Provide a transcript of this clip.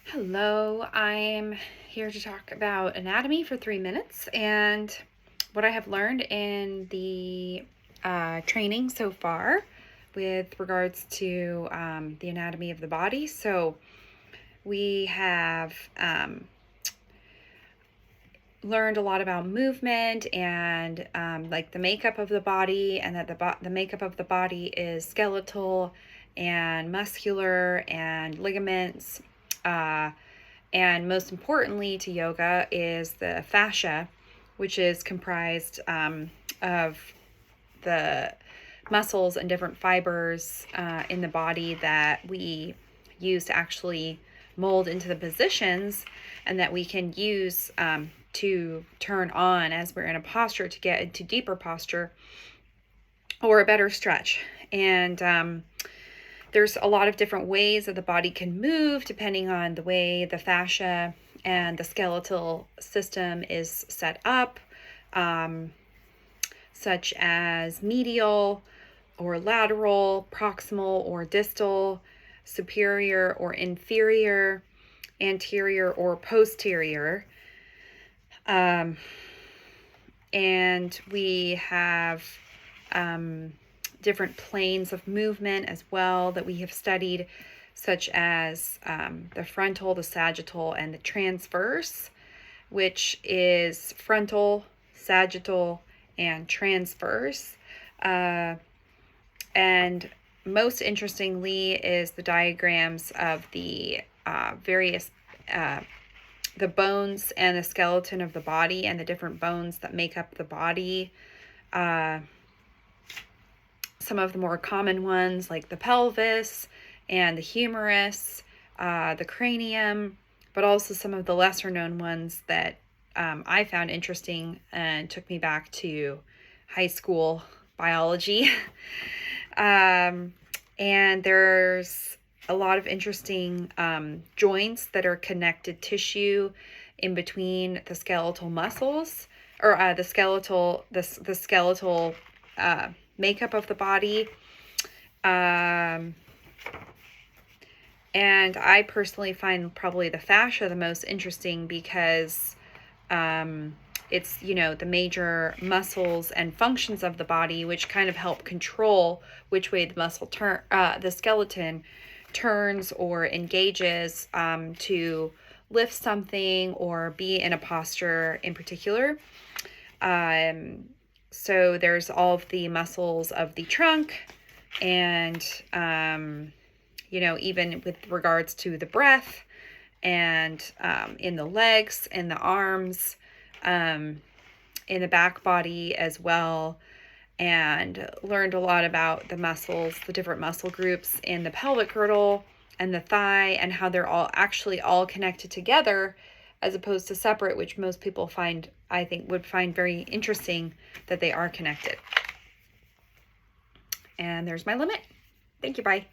Hello, I'm here to talk about anatomy for 3 minutes and what I have learned in the training so far with regards to the anatomy of the body. So we have learned a lot about movement and like the makeup of the body, and that the makeup of the body is skeletal and muscular and ligaments. And most importantly to yoga is the fascia, which is comprised of the muscles and different fibers in the body that we use to actually mold into the positions, and that we can use to turn on as we're in a posture to get into deeper posture or a better stretch. And there's a lot of different ways that the body can move depending on the way the fascia and the skeletal system is set up, such as medial or lateral, proximal or distal, superior or inferior, anterior or posterior. And we have different planes of movement as well that we have studied, such as the frontal, the sagittal, and the transverse, which is frontal, sagittal, and transverse. And most interestingly is the diagrams of the various the bones and the skeleton of the body, and the different bones that make up the body. Some of the more common ones like the pelvis and the humerus, the cranium, but also some of the lesser known ones that I found interesting and took me back to high school biology. And there's a lot of interesting joints that are connected tissue in between the skeletal muscles, or the skeletal makeup of the body. And I personally find probably the fascia the most interesting because it's, the major muscles and functions of the body, which kind of help control which way the skeleton turns or engages to lift something or be in a posture in particular. So there's all of the muscles of the trunk, and even with regards to the breath, and in the legs, in the arms, in the back body as well, and learned a lot about the muscles, the different muscle groups in the pelvic girdle and the thigh, and how they're all connected together as opposed to separate, which most people would find very interesting that they are connected. And there's my limit. Thank you. Bye.